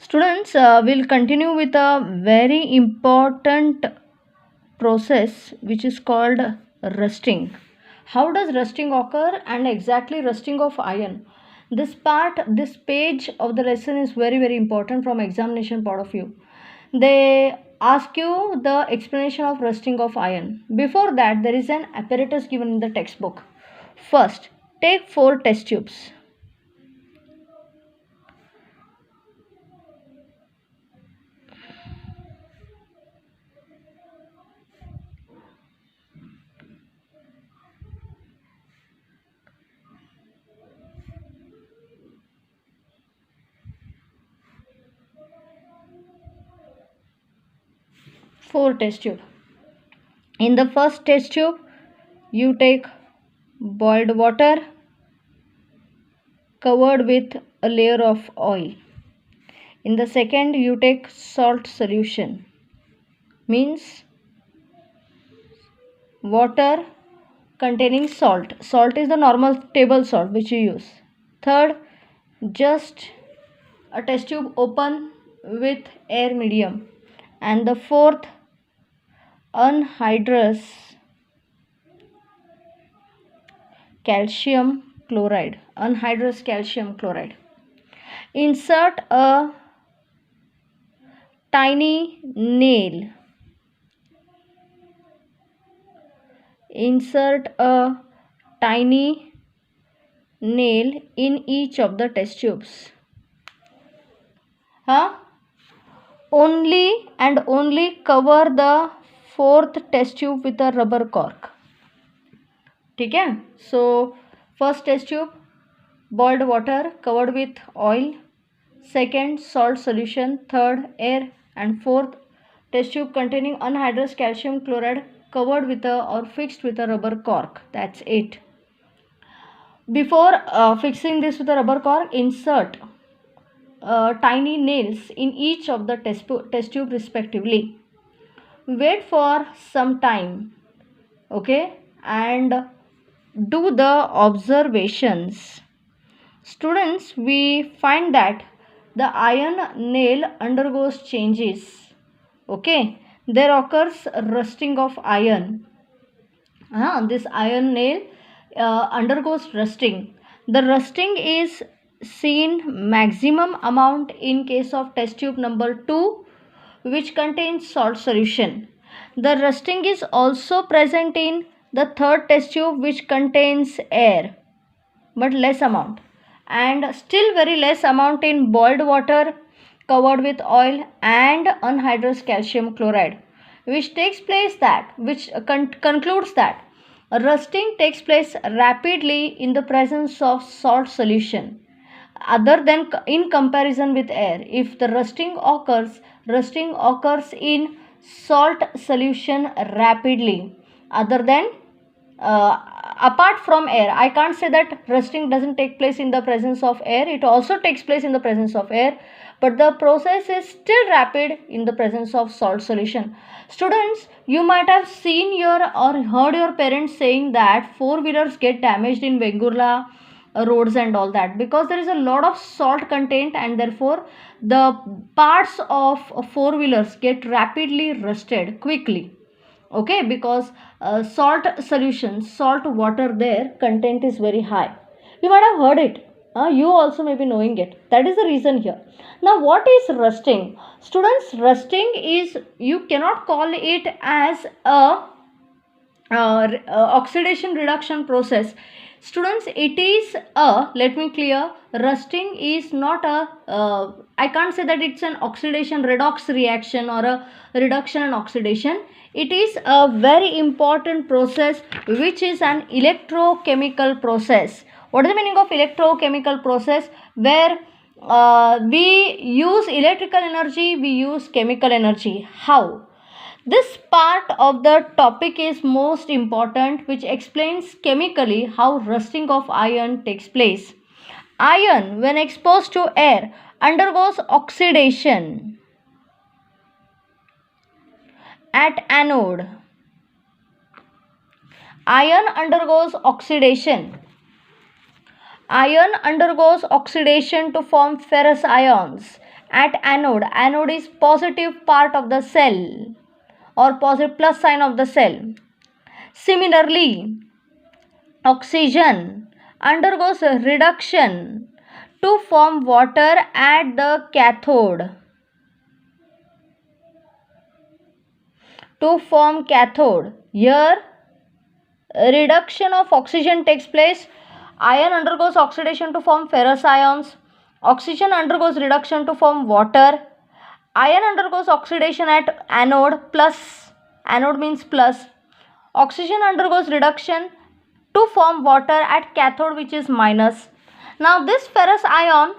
Students, will continue with a very important process which is called rusting. How does rusting occur and exactly rusting of iron? This page of the lesson is very important from examination point of view. They ask you the explanation of rusting of iron. Before that, there is an apparatus given in the textbook. First, take four test tubes. Four test tube. In the first test tube, you take boiled water covered with a layer of oil. In the second, you take salt solution, means water containing salt. Salt is the normal table salt which you use. Third, just a test tube open with air medium. And the fourth, anhydrous calcium chloride. Anhydrous calcium chloride. Insert a tiny nail. Insert a tiny nail in each of the test tubes. Only and only cover the fourth test tube with a rubber cork. ठीक है? So first test tube, boiled water covered with oil. Second, salt solution. Third, air. And fourth, test tube containing anhydrous calcium chloride covered with or fixed with a rubber cork. That's it. Before fixing this with a rubber cork, insert tiny nails in each of the test tube respectively. Wait for some time, okay, and do the observations. Students, we find that the iron nail undergoes changes, okay. There occurs rusting of iron. This iron nail undergoes rusting. The rusting is seen maximum amount in case of test tube number 2, which contains salt solution. The rusting is also present in the third test tube, which contains air, but less amount, and still very less amount in boiled water covered with oil and anhydrous calcium chloride, which concludes that rusting takes place rapidly in the presence of salt solution, other than in comparison with air. If the rusting occurs in salt solution rapidly, other than apart from air. I can't say that rusting doesn't take place in the presence of air. It also takes place in the presence of air, but the process is still rapid in the presence of salt solution. Students, you might have seen or heard your parents saying that four-wheelers get damaged in Vengurla roads and all that, because there is a lot of salt content, and therefore the parts of four-wheelers get rapidly rusted quickly, okay, because salt solution, salt water, there content is very high. You might have heard it. You also may be knowing it. That is the reason here. Now, what is rusting? Students, rusting is, you cannot call it as a oxidation reduction process. Students, it is let me clear, rusting is not I can't say that it's an oxidation redox reaction or a reduction and oxidation. It is a very important process which is an electrochemical process. What is the meaning of electrochemical process? Where we use electrical energy, we use chemical energy. How? This part of the topic is most important, which explains chemically how rusting of iron takes place. Iron, when exposed to air, undergoes oxidation at anode. Iron undergoes oxidation. Iron undergoes oxidation to form ferrous ions at anode. Anode is positive part of the cell or positive plus sign of the cell. Similarly, oxygen undergoes reduction to form water at the cathode. To form cathode. Here, reduction of oxygen takes place. Iron undergoes oxidation to form ferrous ions. Oxygen undergoes reduction to form water. Iron undergoes oxidation at anode, plus, anode means plus. Oxygen undergoes reduction to form water at cathode, which is minus. Now this ferrous ion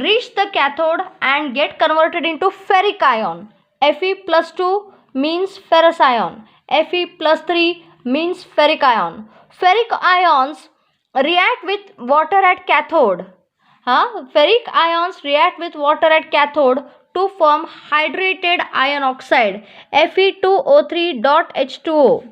reach the cathode and get converted into ferric ion. Fe plus 2 means ferrous ion. Fe plus 3 means ferric ion. Ferric ions react with water at cathode. Ferric ions react with water at cathode to form hydrated iron oxide, Fe2O3.H2O.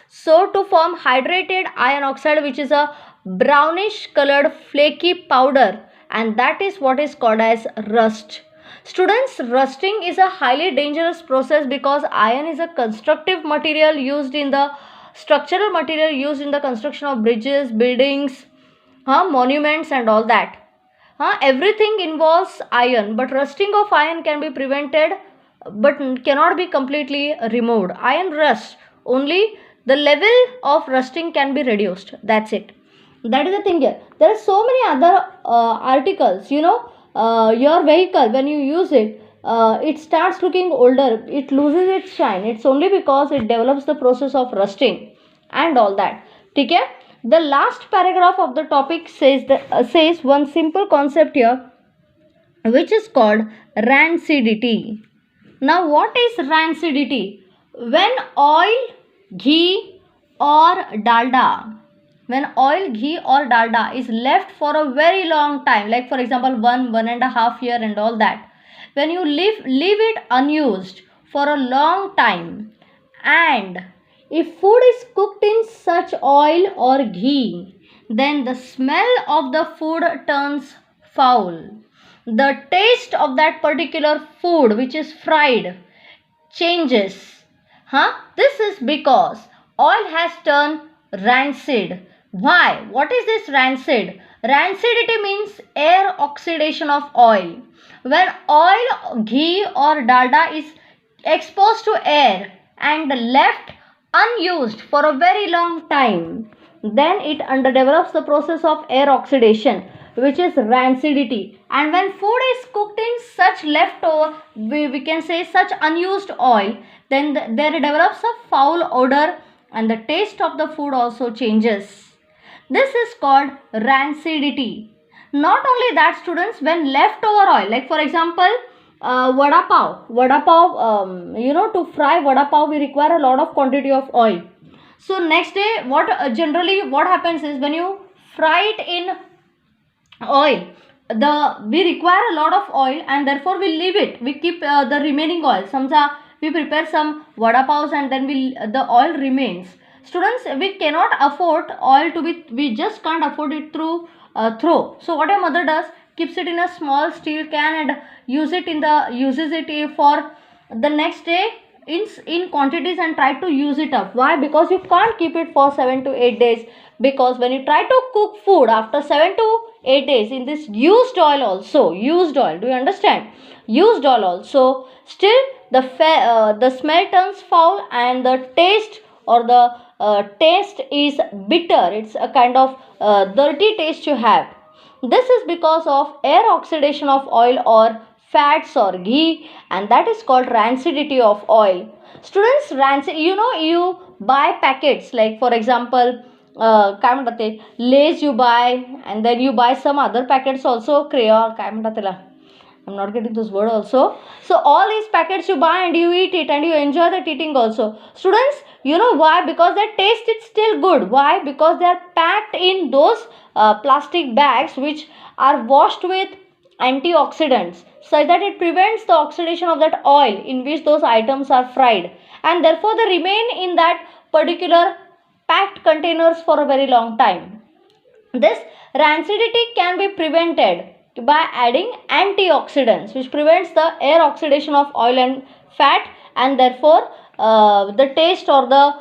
So to form hydrated iron oxide, which is a brownish colored flaky powder, and that is what is called as rust. Students, rusting is a highly dangerous process because iron is a constructive material used in the structural material used in the construction of bridges, buildings, monuments and all that. Everything involves iron, but rusting of iron can be prevented but cannot be completely removed. Iron rust, only the level of rusting can be reduced. That's it. That is the thing here. There are so many other articles, your vehicle, when you use it, it starts looking older, it loses its shine. It's only because it develops the process of rusting and all that. Okay? The last paragraph of the topic says one simple concept here, which is called rancidity. Now what is rancidity? When oil, ghee or dalda, is left for a very long time, like for example 1.5 year and all that, when you leave it unused for a long time, and if food is cooked in such oil or ghee, then the smell of the food turns foul. The taste of that particular food which is fried changes. This is because oil has turned rancid. Why? What is this rancid? Rancidity means air oxidation of oil. When oil, ghee or dalda is exposed to air and left unused for a very long time, then it underdevelops the process of air oxidation, which is rancidity. And when food is cooked in such leftover, we can say such unused oil, then there develops a foul odor and the taste of the food also changes. This is called rancidity. Not only that, students, when leftover oil, like for example, vada pav, to fry vada pav we require a lot of quantity of oil. So next day, what happens is, when you fry it in oil, we require a lot of oil and therefore we leave it, we keep the remaining oil. Samja we prepare some vada pavs and then the oil remains. Students, we cannot afford oil to be, we just can't afford it through throw. So what your mother does, keeps it in a small steel can and uses it for the next day in quantities and try to use it up. Why? Because you can't keep it for 7 to 8 days, because when you try to cook food after 7 to 8 days in this used oil, do you understand? Used oil also, still the smell turns foul and the taste or the taste is bitter. It's a kind of dirty taste you have. This is because of air oxidation of oil or fats or ghee, and that is called rancidity of oil. Students, rancid, you buy packets, like for example Lays you buy, and then you buy some other packets also, I'm not getting this word also. So all these packets you buy and you eat it and you enjoy that eating also. Students, you know why? Because their taste is still good. Why? Because they are packed in those plastic bags which are washed with antioxidants, such that it prevents the oxidation of that oil in which those items are fried, and therefore they remain in that particular packed containers for a very long time. This rancidity can be prevented by adding antioxidants which prevents the air oxidation of oil and fat, and therefore the taste or the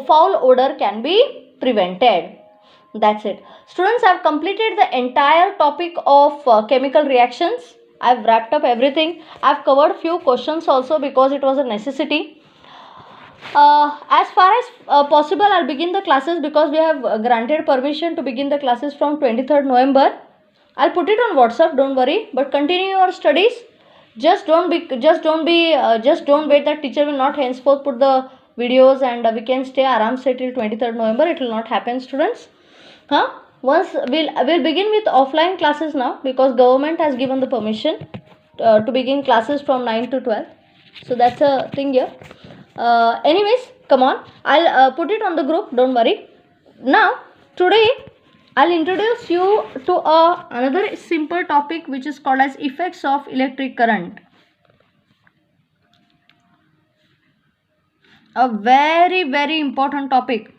foul odor can be prevented. That's it. Students, I have completed the entire topic of chemical reactions. I have wrapped up everything. I have covered few questions also because it was a necessity. As far as possible, I'll begin the classes because we have granted permission to begin the classes from 23rd November. I'll put it on WhatsApp, don't worry, but continue your studies. Just don't wait that teacher will not henceforth put the videos and we can stay aram se till 23rd November. It will not happen, students. Once we'll begin with offline classes now because government has given the permission to begin classes from 9 to 12. So that's a thing here. Anyways, come on, I'll put it on the group, don't worry. Now today I'll introduce you to another simple topic which is called as effects of electric current. A very important topic.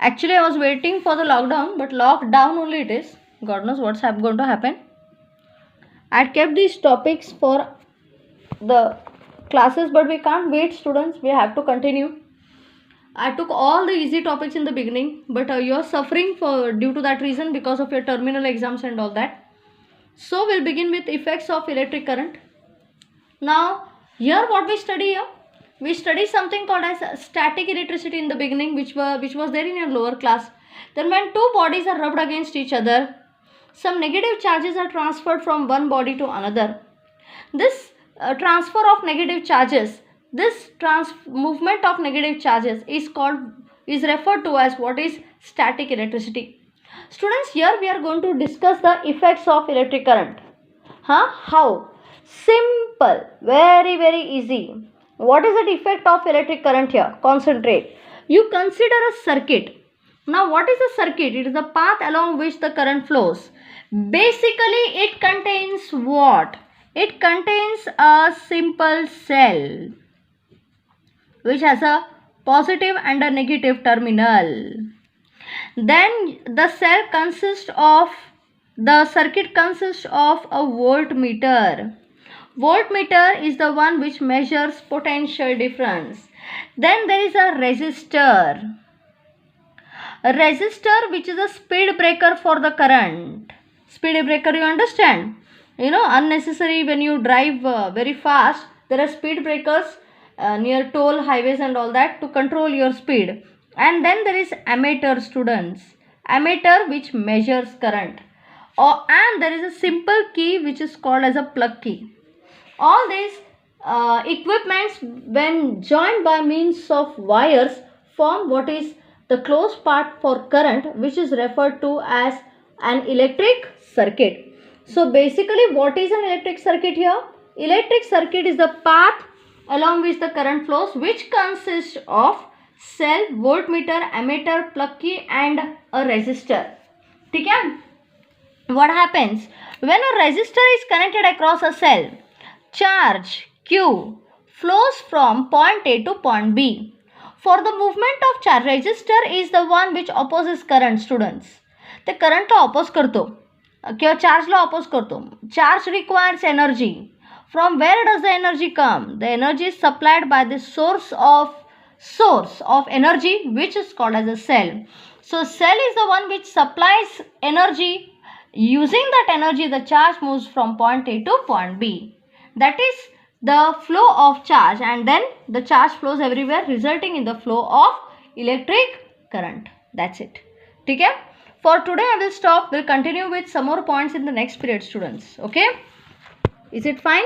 Actually, I was waiting for the lockdown, but lockdown only it is. God knows what's going to happen. I had kept these topics for the classes, but we can't wait, students. We have to continue. I took all the easy topics in the beginning, but you're suffering due to that reason because of your terminal exams and all that. So we'll begin with effects of electric current. Now, here what we study here? We study something called as static electricity in the beginning, which was there in your lower class. Then when two bodies are rubbed against each other, some negative charges are transferred from one body to another. This transfer of negative charges, this movement of negative charges is referred to as what is static electricity. Students, here we are going to discuss the effects of electric current. How? Simple, very easy. What is the effect of electric current here? Concentrate. You consider a circuit. Now what is a circuit? It is the path along which the current flows. Basically it contains what? It contains a simple cell which has a positive and a negative terminal. Then the circuit consists of a voltmeter. Voltmeter is the one which measures potential difference. Then there is a resistor. A resistor which is a speed breaker for the current. Speed breaker, you understand? You know, unnecessary when you drive very fast, there are speed breakers near toll highways and all that to control your speed. And then there is ammeter, students. Ammeter which measures current. And there is a simple key which is called as a plug key. All these equipments, when joined by means of wires, form what is the closed part for current, which is referred to as an electric circuit. So basically, what is an electric circuit here? Electric circuit is the path along which the current flows, which consists of cell, voltmeter, ammeter, plug key and a resistor. Okay? What happens? When a resistor is connected across a cell, charge Q flows from point A to point B. For the movement of charge, resistor is the one which opposes current, students. The current La oppose करतो किंवा charge ला oppose करतो. Charge requires energy. From where does the energy come? The energy is supplied by the source of energy, which is called as a cell. So cell is the one which supplies energy. Using that energy, the charge moves from point A to point B. That is the flow of charge, and then the charge flows everywhere, resulting in the flow of electric current. That's it. Okay? For today I will stop. We'll continue with some more points in the next period, students. Okay? Is it fine?